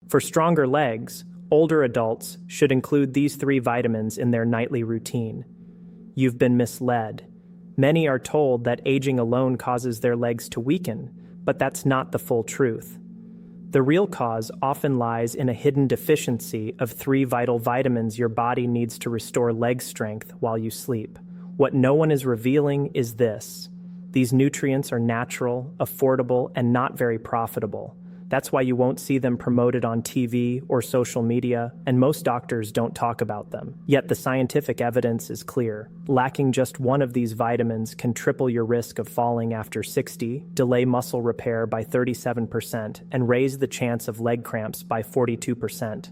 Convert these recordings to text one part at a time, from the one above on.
For stronger legs, older adults should include these 3 vitamins in their nightly routine. You've been misled. Many are told that aging alone causes their legs to weaken, but that's not the full truth. The real cause often lies in a hidden deficiency of 3 vital vitamins your body needs to restore leg strength while you sleep. What no one is revealing is this: these nutrients are natural, affordable, and not very profitable. That's why you won't see them promoted on TV or social media, and most doctors don't talk about them. Yet the scientific evidence is clear. Lacking just one of these vitamins can triple your risk of falling after 60, delay muscle repair by 37%, and raise the chance of leg cramps by 42%.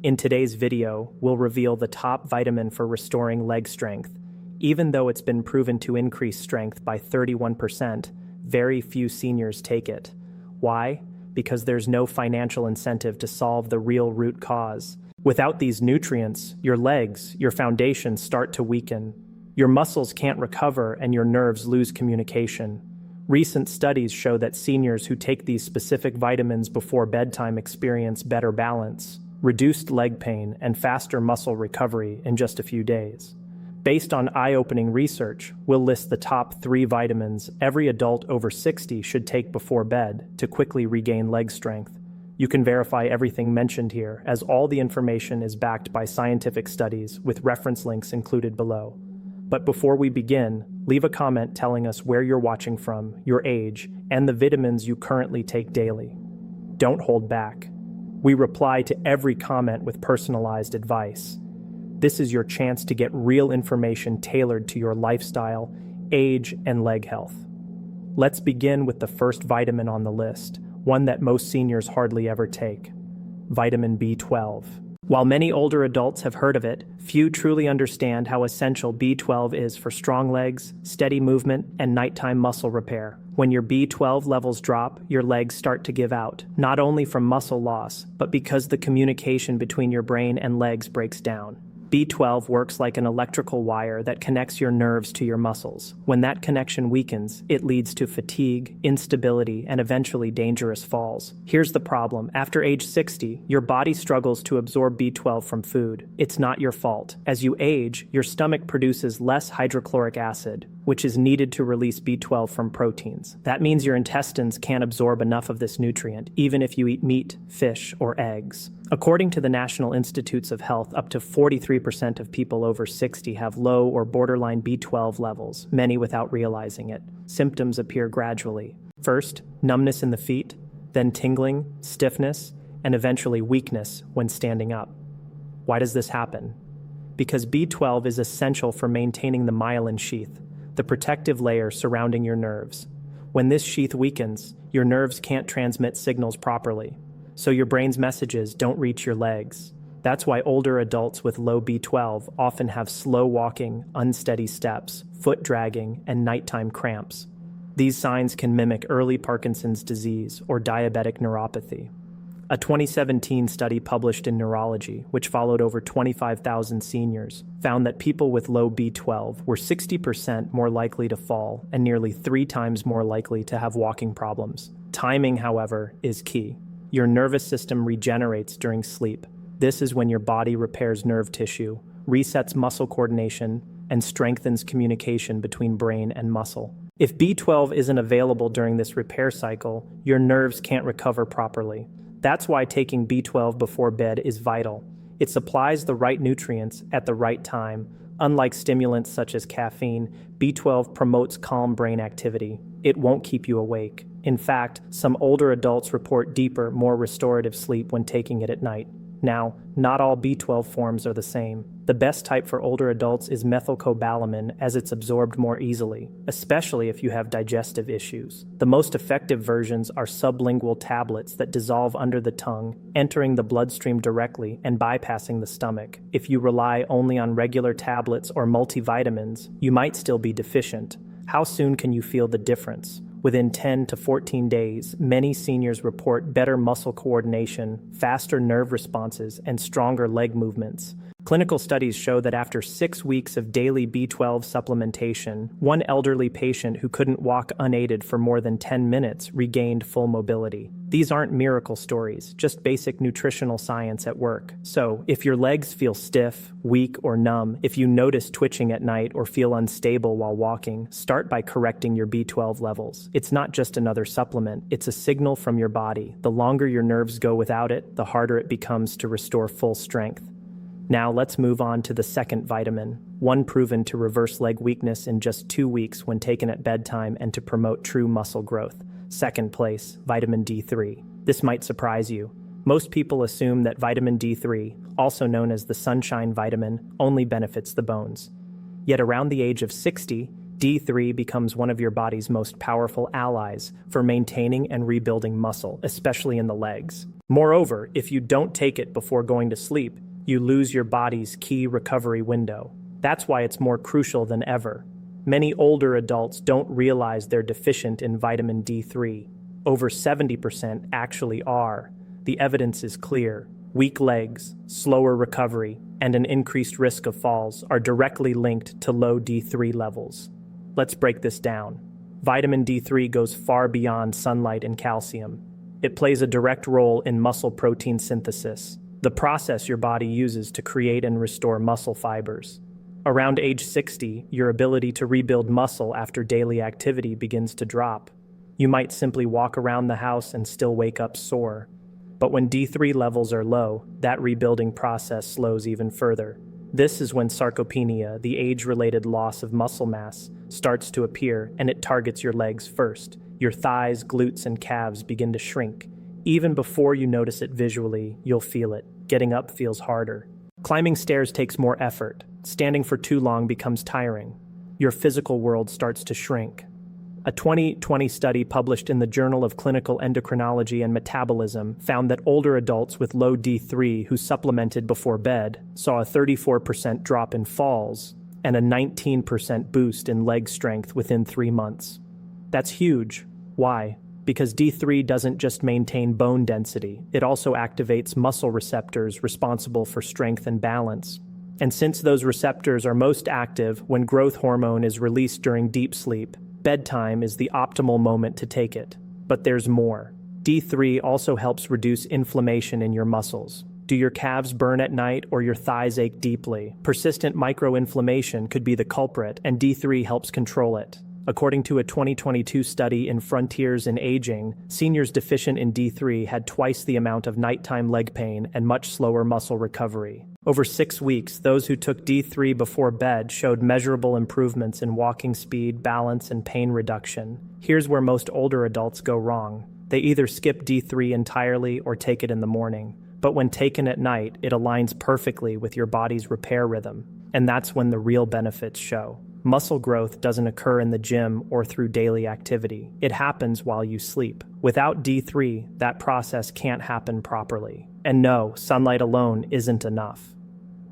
In today's video, we'll reveal the top vitamin for restoring leg strength. Even though it's been proven to increase strength by 31%, very few seniors take it. Why? Because there's no financial incentive to solve the real root cause. Without these nutrients, your legs, your foundation start to weaken. Your muscles can't recover and your nerves lose communication. Recent studies show that seniors who take these specific vitamins before bedtime experience better balance, reduced leg pain, and faster muscle recovery in just a few days. Based on eye-opening research, we'll list the top 3 vitamins every adult over 60 should take before bed to quickly regain leg strength. You can verify everything mentioned here, as all the information is backed by scientific studies with reference links included below. But before we begin, leave a comment telling us where you're watching from, your age, and the vitamins you currently take daily. Don't hold back. We reply to every comment with personalized advice. This is your chance to get real information tailored to your lifestyle, age, and leg health. Let's begin with the first vitamin on the list, one that most seniors hardly ever take: vitamin B12. While many older adults have heard of it, few truly understand how essential B12 is for strong legs, steady movement, and nighttime muscle repair. When your B12 levels drop, your legs start to give out, not only from muscle loss, but because the communication between your brain and legs breaks down. B12 works like an electrical wire that connects your nerves to your muscles. When that connection weakens, it leads to fatigue, instability, and eventually dangerous falls. Here's the problem. After age 60, your body struggles to absorb B12 from food. It's not your fault. As you age, your stomach produces less hydrochloric acid, which is needed to release B12 from proteins. That means your intestines can't absorb enough of this nutrient, even if you eat meat, fish, or eggs. According to the National Institutes of Health, up to 43% of people over 60 have low or borderline B12 levels, many without realizing it. Symptoms appear gradually. First, numbness in the feet, then tingling, stiffness, and eventually weakness when standing up. Why does this happen? Because B12 is essential for maintaining the myelin sheath, the protective layer surrounding your nerves. When this sheath weakens, your nerves can't transmit signals properly, so your brain's messages don't reach your legs. That's why older adults with low B12 often have slow walking, unsteady steps, foot dragging, and nighttime cramps. These signs can mimic early Parkinson's disease or diabetic neuropathy. A 2017 study published in Neurology, which followed over 25,000 seniors, found that people with low B12 were 60% more likely to fall and nearly 3 times more likely to have walking problems. Timing, however, is key. Your nervous system regenerates during sleep. This is when your body repairs nerve tissue, resets muscle coordination, and strengthens communication between brain and muscle. If B12 isn't available during this repair cycle, your nerves can't recover properly. That's why taking B12 before bed is vital. It supplies the right nutrients at the right time. Unlike stimulants such as caffeine, B12 promotes calm brain activity. It won't keep you awake. In fact, some older adults report deeper, more restorative sleep when taking it at night. Now, not all B12 forms are the same. The best type for older adults is methylcobalamin, as it's absorbed more easily, especially if you have digestive issues. The most effective versions are sublingual tablets that dissolve under the tongue, entering the bloodstream directly and bypassing the stomach. If you rely only on regular tablets or multivitamins, you might still be deficient. How soon can you feel the difference? Within 10 to 14 days, many seniors report better muscle coordination, faster nerve responses, and stronger leg movements. Clinical studies show that after 6 weeks of daily B12 supplementation, one elderly patient who couldn't walk unaided for more than 10 minutes regained full mobility. These aren't miracle stories, just basic nutritional science at work. So, if your legs feel stiff, weak, or numb, if you notice twitching at night or feel unstable while walking, start by correcting your B12 levels. It's not just another supplement, it's a signal from your body. The longer your nerves go without it, the harder it becomes to restore full strength. Now let's move on to the second vitamin, one proven to reverse leg weakness in just 2 weeks when taken at bedtime and to promote true muscle growth. Second place, vitamin D3. This might surprise you. Most people assume that vitamin D3, also known as the sunshine vitamin, only benefits the bones. Yet around the age of 60, D3 becomes one of your body's most powerful allies for maintaining and rebuilding muscle, especially in the legs. Moreover, if you don't take it before going to sleep, you lose your body's key recovery window. That's why it's more crucial than ever. Many older adults don't realize they're deficient in vitamin D3. Over 70% actually are. The evidence is clear. Weak legs, slower recovery, and an increased risk of falls are directly linked to low D3 levels. Let's break this down. Vitamin D3 goes far beyond sunlight and calcium. It plays a direct role in muscle protein synthesis, the process your body uses to create and restore muscle fibers. Around age 60, your ability to rebuild muscle after daily activity begins to drop. You might simply walk around the house and still wake up sore. But when D3 levels are low, that rebuilding process slows even further. This is when sarcopenia, the age-related loss of muscle mass, starts to appear, and it targets your legs first. Your thighs, glutes, and calves begin to shrink. Even before you notice it visually, you'll feel it. Getting up feels harder. Climbing stairs takes more effort. Standing for too long becomes tiring. Your physical world starts to shrink. A 2020 study published in the Journal of Clinical Endocrinology and Metabolism found that older adults with low D3 who supplemented before bed saw a 34% drop in falls and a 19% boost in leg strength within 3 months. That's huge. Why? Because D3 doesn't just maintain bone density, it also activates muscle receptors responsible for strength and balance. And since those receptors are most active when growth hormone is released during deep sleep, bedtime is the optimal moment to take it. But there's more. D3 also helps reduce inflammation in your muscles. Do your calves burn at night or your thighs ache deeply? Persistent microinflammation could be the culprit, and D3 helps control it. According to a 2022 study in Frontiers in Aging, seniors deficient in D3 had twice the amount of nighttime leg pain and much slower muscle recovery. Over 6 weeks, those who took D3 before bed showed measurable improvements in walking speed, balance, and pain reduction. Here's where most older adults go wrong. They either skip D3 entirely or take it in the morning. But when taken at night, it aligns perfectly with your body's repair rhythm. And that's when the real benefits show. Muscle growth doesn't occur in the gym or through daily activity. It happens while you sleep. Without D3, that process can't happen properly. And no, sunlight alone isn't enough.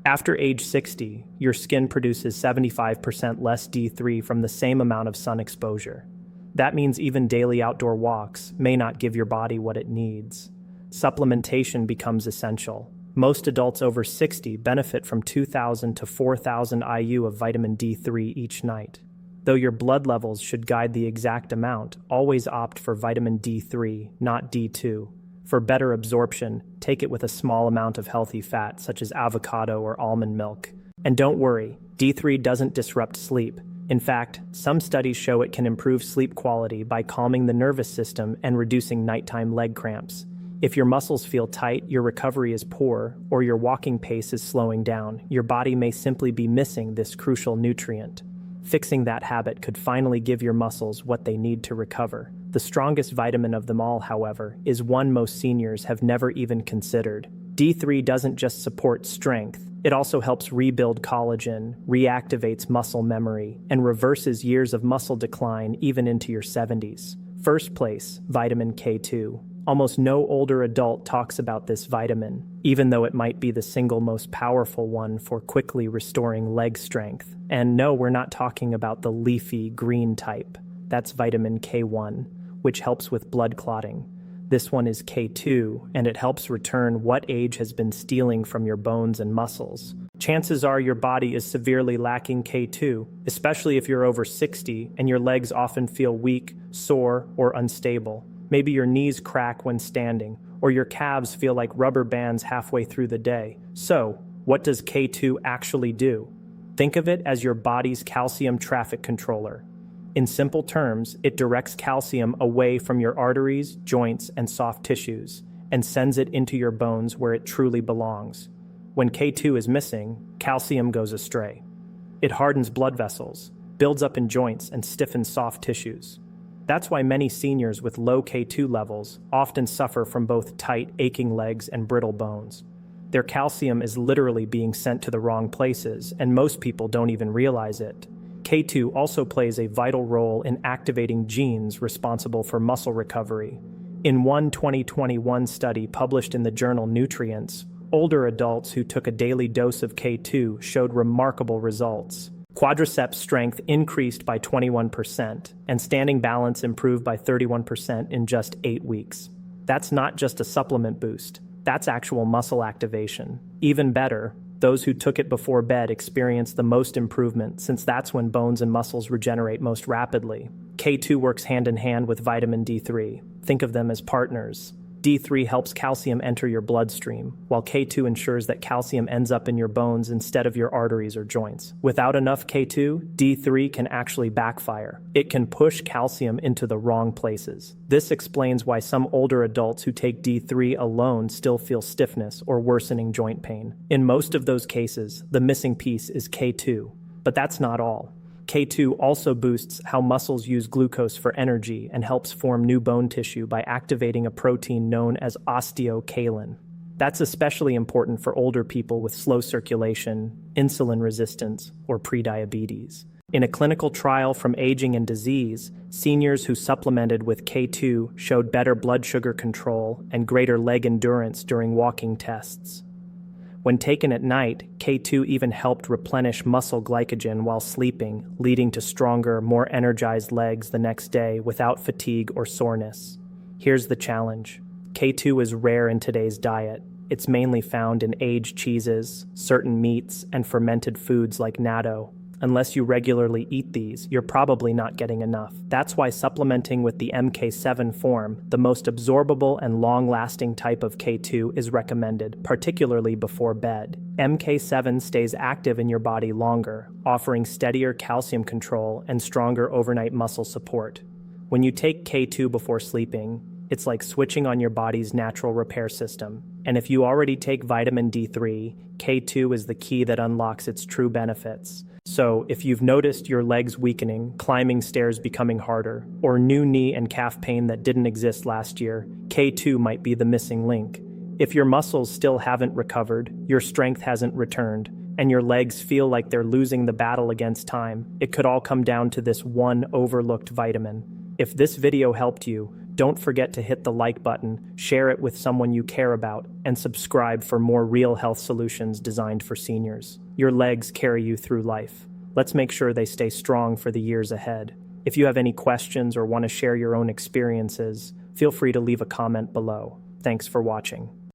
After age 60, your skin produces 75% less D3 from the same amount of sun exposure. That means even daily outdoor walks may not give your body what it needs. Supplementation becomes essential. Most adults over 60 benefit from 2,000 to 4,000 IU of vitamin D3 each night. Though your blood levels should guide the exact amount, always opt for vitamin D3, not D2. For better absorption, take it with a small amount of healthy fat, such as avocado or almond milk. And don't worry, D3 doesn't disrupt sleep. In fact, some studies show it can improve sleep quality by calming the nervous system and reducing nighttime leg cramps. If your muscles feel tight, your recovery is poor, or your walking pace is slowing down, your body may simply be missing this crucial nutrient. Fixing that habit could finally give your muscles what they need to recover. The strongest vitamin of them all, however, is one most seniors have never even considered. D3 doesn't just support strength, it also helps rebuild collagen, reactivates muscle memory, and reverses years of muscle decline even into your 70s. First place, vitamin K2. Almost no older adult talks about this vitamin, even though it might be the single most powerful one for quickly restoring leg strength. And no, we're not talking about the leafy green type. That's vitamin K1, which helps with blood clotting. This one is K2, and it helps return what age has been stealing from your bones and muscles. chances are your body is severely lacking K2, especially if you're over 60 and your legs often feel weak, sore, or unstable. Maybe your knees crack when standing, or your calves feel like rubber bands halfway through the day. So, what does K2 actually do? Think of it as your body's calcium traffic controller. In simple terms, it directs calcium away from your arteries, joints, and soft tissues, and sends it into your bones where it truly belongs. When K2 is missing, calcium goes astray. It hardens blood vessels, builds up in joints, and stiffens soft tissues. That's why many seniors with low K2 levels often suffer from both tight, aching legs and brittle bones. Their calcium is literally being sent to the wrong places, and most people don't even realize it. K2 also plays a vital role in activating genes responsible for muscle recovery. In one 2021 study published in the journal Nutrients, older adults who took a daily dose of K2 showed remarkable results. Quadriceps strength increased by 21%, and standing balance improved by 31% in just 8 weeks. That's not just a supplement boost, that's actual muscle activation. Even better, those who took it before bed experienced the most improvement, since that's when bones and muscles regenerate most rapidly. K2 works hand in hand with vitamin D3. Think of them as partners. D3 helps calcium enter your bloodstream, while K2 ensures that calcium ends up in your bones instead of your arteries or joints. Without enough K2, D3 can actually backfire. It can push calcium into the wrong places. This explains why some older adults who take D3 alone still feel stiffness or worsening joint pain. In most of those cases, the missing piece is K2. But that's not all. K2 also boosts how muscles use glucose for energy and helps form new bone tissue by activating a protein known as osteocalin. That's especially important for older people with slow circulation, insulin resistance, or prediabetes. In a clinical trial from Aging and Disease, seniors who supplemented with K2 showed better blood sugar control and greater leg endurance during walking tests. When taken at night, K2 even helped replenish muscle glycogen while sleeping, leading to stronger, more energized legs the next day without fatigue or soreness. Here's the challenge. K2 is rare in today's diet. It's mainly found in aged cheeses, certain meats, and fermented foods like natto. Unless you regularly eat these, you're probably not getting enough. That's why supplementing with the MK7 form, the most absorbable and long-lasting type of K2, is recommended, particularly before bed. MK7 stays active in your body longer, offering steadier calcium control and stronger overnight muscle support. When you take K2 before sleeping, it's like switching on your body's natural repair system. And if you already take vitamin D3, K2 is the key that unlocks its true benefits. So, if you've noticed your legs weakening, climbing stairs becoming harder, or new knee and calf pain that didn't exist last year, K2 might be the missing link. If your muscles still haven't recovered, your strength hasn't returned, and your legs feel like they're losing the battle against time, it could all come down to this one overlooked vitamin. If this video helped you, don't forget to hit the like button, share it with someone you care about, and subscribe for more real health solutions designed for seniors. Your legs carry you through life. Let's make sure they stay strong for the years ahead. If you have any questions or want to share your own experiences, feel free to leave a comment below. Thanks for watching.